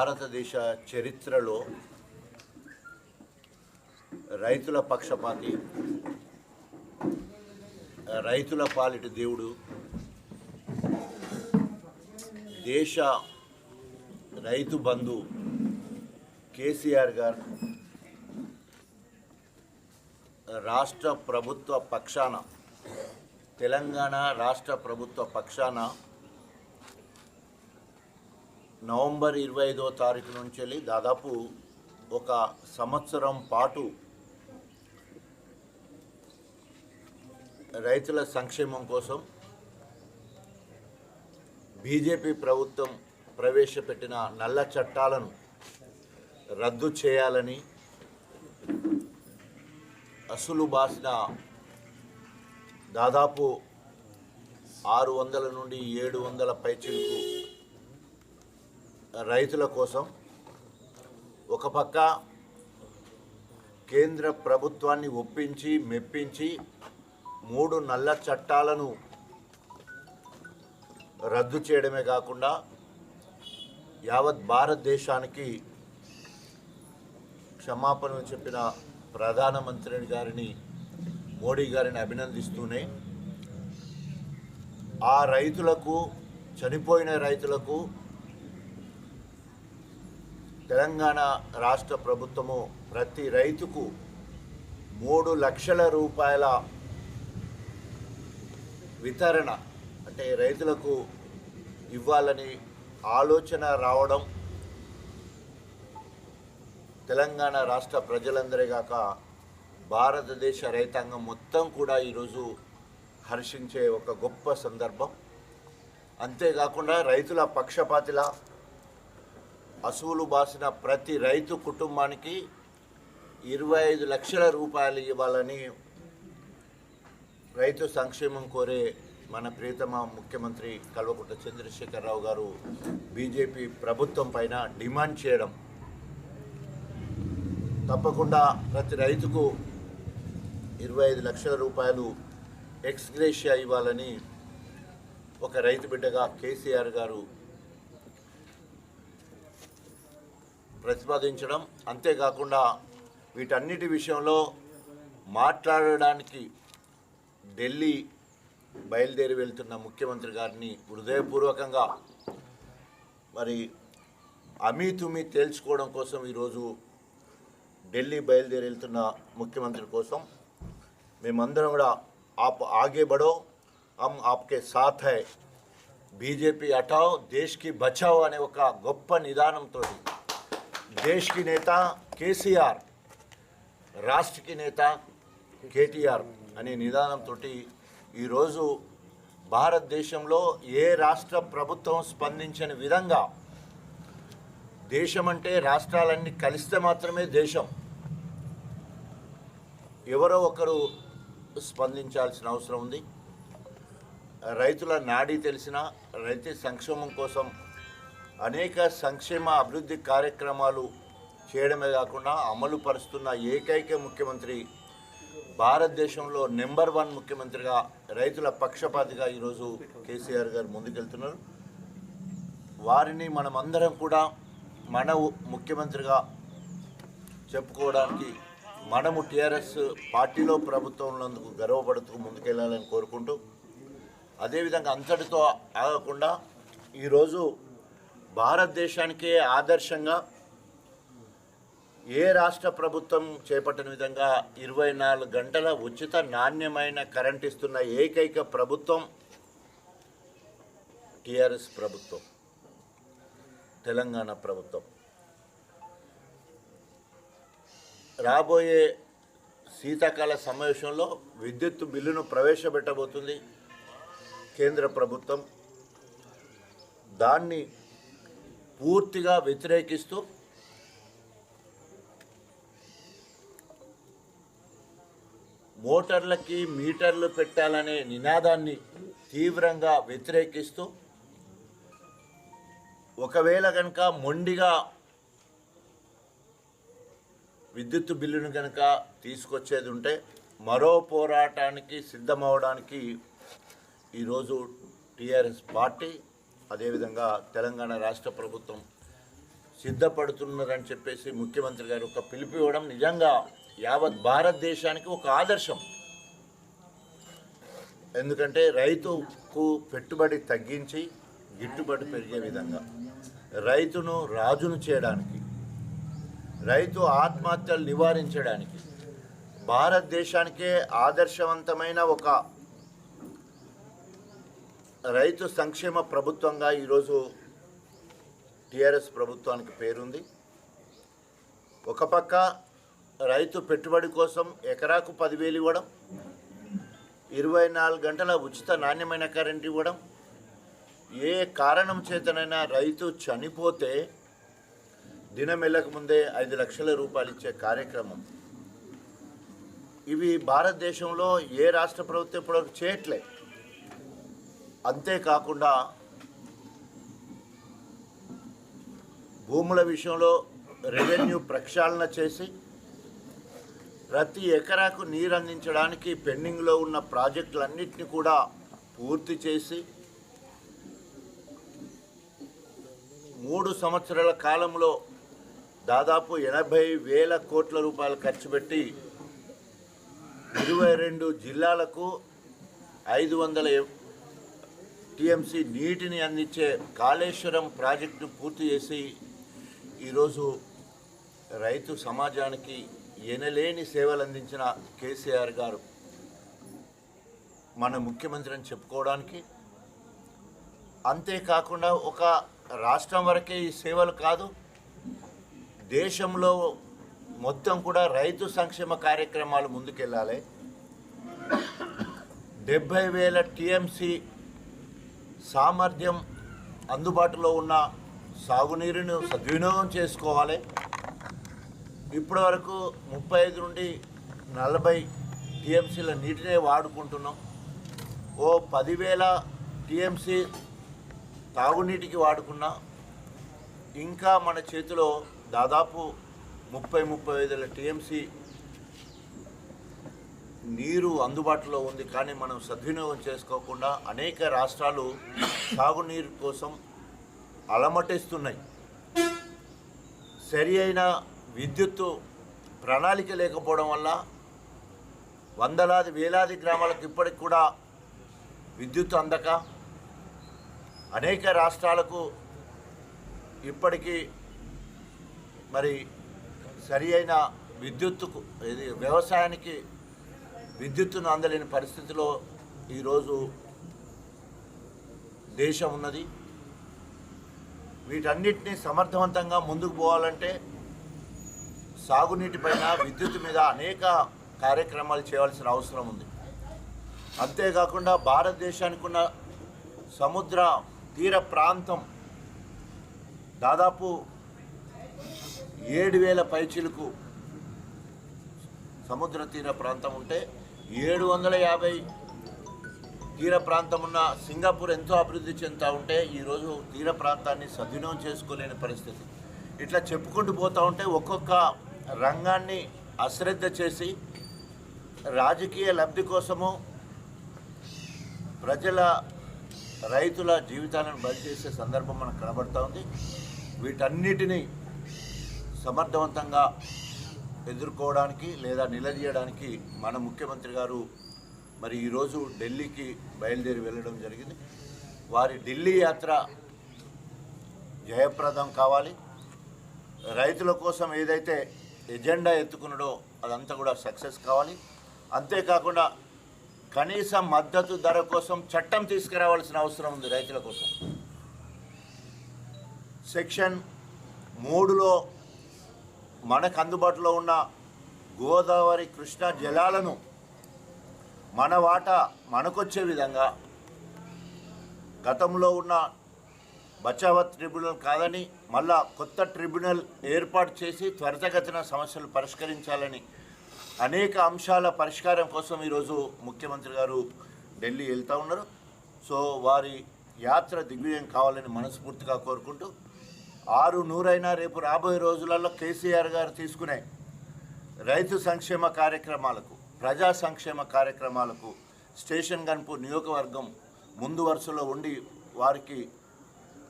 భారతదేశ చరిత్రలో రైతుల పక్షపాతి, రైతుల పాలిటి దేవుడు, దేశ రైతు బంధు కేసీఆర్ గారు రాష్ట్ర ప్రభుత్వ పక్షాన, తెలంగాణ రాష్ట్ర ప్రభుత్వ పక్షాన నవంబర్ 25వ తారీఖు నుంచి వెళ్ళి దాదాపు ఒక సంవత్సరం పాటు రైతుల సంక్షేమం కోసం బీజేపీ ప్రభుత్వం ప్రవేశపెట్టిన నల్ల చట్టాలను రద్దు చేయాలని అసలు బాసిన దాదాపు 600 నుండి 700 పైచిలకు రైతుల కోసం ఒక పక్క కేంద్ర ప్రభుత్వాన్ని ఒప్పించి మెప్పించి 3 నల్ల చట్టాలను రద్దు చేయడమే కాకుండా యావత్ భారతదేశానికి క్షమాపణ చెప్పిన ప్రధానమంత్రి గారిని, మోడీ గారిని అభినందిస్తూనే ఆ రైతులకు, చనిపోయిన రైతులకు తెలంగాణ రాష్ట్ర ప్రభుత్వము ప్రతి రైతుకు 3 లక్షల రూపాయల వితరణ, అంటే రైతులకు ఇవ్వాలని ఆలోచన రావడం తెలంగాణ రాష్ట్ర ప్రజలందరే కాక భారతదేశ రైతాంగం మొత్తం కూడా ఈరోజు హర్షించే ఒక గొప్ప సందర్భం. అంతేకాకుండా రైతుల పక్షపాతిలా అసూలు బాసిన ప్రతి రైతు కుటుంబానికి 25 లక్షల రూపాయలు ఇవ్వాలని రైతు సంక్షేమం కోరే మన ప్రియతమ ముఖ్యమంత్రి కల్వకుంట్ల చంద్రశేఖరరావు గారు బీజేపీ ప్రభుత్వం పైన డిమాండ్ చేయడం, తప్పకుండా ప్రతి రైతుకు 25 లక్షల రూపాయలు ఎక్స్ గ్రేషియా ఇవ్వాలని ఒక రైతు బిడ్డగా కేసీఆర్ గారు ప్రతిపాదించడం, అంతేకాకుండా వీటన్నిటి విషయంలో మాట్లాడడానికి ఢిల్లీ బయలుదేరి వెళ్తున్న ముఖ్యమంత్రి గారిని హృదయపూర్వకంగా మరి అమీతుమీ తేల్చుకోవడం కోసం ఈరోజు ఢిల్లీ బయలుదేరి వెళ్తున్న ముఖ్యమంత్రి కోసం మేమందరం కూడా आप आगे बढ़ो, हम आपके साथ है, బీజేపీ హటాओ దేశ్ కి బచాओ అనే ఒక గొప్ప నిదానంతో దేశ్ కి నేత కేసీఆర్, రాష్ట్ర కి నేత కేటీఆర్ అనే నిదానంతో ఈరోజు భారతదేశంలో ఏ రాష్ట్ర ప్రభుత్వం స్పందించని విధంగా, దేశం అంటే రాష్ట్రాలన్నీ కలిస్తే మాత్రమే దేశం, ఎవరో ఒకరు స్పందించాల్సిన అవసరం ఉంది. రైతుల నాడి తెలిసిన, రైతు సంక్షేమం కోసం అనేక సంక్షేమ అభివృద్ధి కార్యక్రమాలు చేయడమే కాకుండా అమలు పరుస్తున్న ఏకైక ముఖ్యమంత్రి, భారతదేశంలో నెంబర్ 1 ముఖ్యమంత్రిగా, రైతుల పక్షపాతిగా ఈరోజు కేసీఆర్ గారు ముందుకెళ్తున్నారు. వారిని మనమందరం కూడా మన ముఖ్యమంత్రిగా చెప్పుకోవడానికి మనము టీఆర్ఎస్ పార్టీలో ప్రభుత్వంలో గర్వపడుతూ ముందుకెళ్లాలని కోరుకుంటూ, అదేవిధంగా అంతటితో ఆగకుండా ఈరోజు భారతదేశానికే ఆదర్శంగా ఏ రాష్ట్ర ప్రభుత్వం చేపట్టిన విధంగా 24 గంటల ఉచిత నాణ్యమైన కరెంట్ ఇస్తున్న ఏకైక ప్రభుత్వం టీఆర్ఎస్ ప్రభుత్వం, తెలంగాణ ప్రభుత్వం. రాబోయే శీతాకాల సమావేశంలో విద్యుత్ బిల్లును ప్రవేశపెట్టబోతుంది కేంద్ర ప్రభుత్వం. దాన్ని పూర్తిగా వ్యతిరేకిస్తూ మోటార్లకి మీటర్లు పెట్టాలనే నినాదాన్ని తీవ్రంగా వ్యతిరేకిస్తూ, ఒకవేళ కనుక మొండిగా విద్యుత్ బిల్లును కనుక తీసుకొచ్చేది ఉంటే మరో పోరాటానికి సిద్ధమవడానికి ఈరోజు టీఆర్ఎస్ పార్టీ, అదేవిధంగా తెలంగాణ రాష్ట్ర ప్రభుత్వం సిద్ధపడుతున్నారని చెప్పేసి ముఖ్యమంత్రి గారు ఒక పిలుపు ఇవ్వడం నిజంగా యావత్ భారతదేశానికి ఒక ఆదర్శం. ఎందుకంటే రైతుకు పెట్టుబడి తగ్గించి గిట్టుబాటు పెరిగే విధంగా, రైతును రాజును చేయడానికి, రైతు ఆత్మహత్యలు నివారించడానికి భారతదేశానికే ఆదర్శవంతమైన ఒక రైతు సంక్షేమ ప్రభుత్వంగా ఈరోజు టీఆర్ఎస్ ప్రభుత్వానికి పేరుంది. ఒక పక్క రైతు పెట్టుబడి కోసం ఎకరాకు 10,000 ఇవ్వడం, 24 గంటల ఉచిత నాణ్యమైన కరెంట్ ఇవ్వడం, ఏ కారణం చేతనైనా రైతు చనిపోతే దినమెళ్ళకు ముందే 5 లక్షల రూపాయలు ఇచ్చే కార్యక్రమం. ఇవి భారతదేశంలో ఏ రాష్ట్ర ప్రభుత్వం ఇప్పటివరకు చేయట్లే. అంతేకాకుండా భూముల విషయంలో రెవెన్యూ ప్రక్షాళన చేసి ప్రతి ఎకరాకు నీరు అందించడానికి పెండింగ్లో ఉన్న ప్రాజెక్టులన్నింటినీ కూడా పూర్తి చేసి 3 సంవత్సరాల కాలంలో దాదాపు 80,000 కోట్ల రూపాయలు ఖర్చు పెట్టి 22 జిల్లాలకు 500 టీఎంసీ నీటిని అందించే కాళేశ్వరం ప్రాజెక్టును పూర్తి చేసి ఈరోజు రైతు సమాజానికి ఎనలేని సేవలు అందించిన కేసీఆర్ గారు మన ముఖ్యమంత్రి అని చెప్పుకోవడానికి. అంతేకాకుండా ఒక రాష్ట్రం వరకే ఈ సేవలు కాదు, దేశంలో మొత్తం కూడా రైతు సంక్షేమ కార్యక్రమాలు ముందుకెళ్ళాలి. 70,000 టీఎంసీ సామర్థ్యం అందుబాటులో ఉన్న సాగునీరును సద్వినియోగం చేసుకోవాలి. ఇప్పటి వరకు 35 నుండి 40 టీఎంసీల నీటినే వాడుకుంటున్నాం. ఓ 10,000 టీఎంసీ తాగునీటికి వాడుకున్నా ఇంకా మన చేతిలో దాదాపు 30-35 టీఎంసీ నీరు అందుబాటులో ఉంది. కానీ మనం సద్వినియోగం చేసుకోకుండా అనేక రాష్ట్రాలు సాగునీరు కోసం అలమటిస్తున్నాయి. సరి అయిన విద్యుత్తు ప్రణాళిక లేకపోవడం వల్ల వందలాది వేలాది గ్రామాలకు ఇప్పటికి కూడా విద్యుత్ అందక అనేక రాష్ట్రాలకు ఇప్పటికీ మరి సరి అయిన విద్యుత్తుకు వ్యవసాయానికి విద్యుత్తును అందలేని పరిస్థితిలో ఈరోజు దేశం ఉన్నది. వీటన్నిటినీ సమర్థవంతంగా ముందుకు పోవాలంటే సాగునీటి పైన విద్యుత్ మీద అనేక కార్యక్రమాలు చేయాల్సిన అవసరం ఉంది. అంతేకాకుండా భారతదేశానికి ఉన్న సముద్ర తీర ప్రాంతం దాదాపు 7,000 పైచిలకు సముద్ర తీర ప్రాంతం ఉంటే 750 తీర ప్రాంతం ఉన్న సింగపూర్ ఎంతో అభివృద్ధి చెందుతూ ఉంటే ఈరోజు తీర ప్రాంతాన్ని సద్వినియోగం చేసుకోలేని పరిస్థితి. ఇట్లా చెప్పుకుంటూ పోతూ ఉంటే ఒక్కొక్క రంగాన్ని అశ్రద్ధ చేసి రాజకీయ లబ్ధి కోసము ప్రజల రైతుల జీవితాలను బలి చేసే సందర్భం మనకు కనబడుతూ ఉంది. వీటన్నిటినీ సమర్థవంతంగా ఎదుర్కోవడానికి లేదా నిలదీయడానికి మన ముఖ్యమంత్రి గారు మరి ఈరోజు ఢిల్లీకి బయలుదేరి వెళ్ళడం జరిగింది. వారి ఢిల్లీ యాత్ర జయప్రదం కావాలి. రైతుల కోసం ఏదైతే ఎజెండా ఎత్తుకున్నాడో అదంతా కూడా సక్సెస్ కావాలి. అంతేకాకుండా కనీస మద్దతు ధర కోసం చట్టం తీసుకురావాల్సిన అవసరం ఉంది రైతుల కోసం. సెక్షన్ 3లో మనకు అందుబాటులో ఉన్న గోదావరి కృష్ణా జలాలను మన వాటా మనకొచ్చే విధంగా గతంలో ఉన్న బచావత్ ట్రిబ్యునల్ కాదని మళ్ళా కొత్త ట్రిబ్యునల్ ఏర్పాటు చేసి త్వరితగతిన సమస్యలు పరిష్కరించాలని అనేక అంశాల పరిష్కారం కోసం ఈరోజు ముఖ్యమంత్రి గారు ఢిల్లీ వెళ్తూ ఉన్నారు. సో వారి యాత్ర దిగ్విజయం కావాలని మనస్ఫూర్తిగా కోరుకుంటూ 600 రేపు రాబోయే రోజులలో కేసీఆర్ గారు తీసుకునే రైతు సంక్షేమ కార్యక్రమాలకు, ప్రజా సంక్షేమ కార్యక్రమాలకు స్టేషన్ గన్పూర్ నియోజకవర్గం ముందు వరుసలో ఉండి వారికి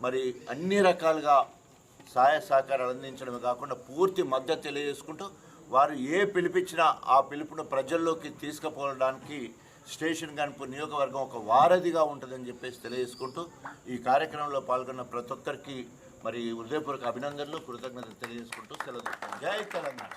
మరి అన్ని రకాలుగా సహాయ సహకారాలు అందించడమే కాకుండా పూర్తి మద్దతు తెలియజేసుకుంటూ వారు ఏ పిలిపించినా ఆ పిలుపును ప్రజల్లోకి తీసుకుపోవడానికి స్టేషన్ గన్పూర్ నియోజకవర్గం ఒక వారధిగా ఉంటుందని చెప్పేసి తెలియజేసుకుంటూ ఈ కార్యక్రమంలో పాల్గొన్న ప్రతి ఒక్కరికి మరి హృదయపూర్వక అభినందనలు కృతజ్ఞతలు తెలియజేసుకుంటూ సెలవు. జై తెలంగాణ.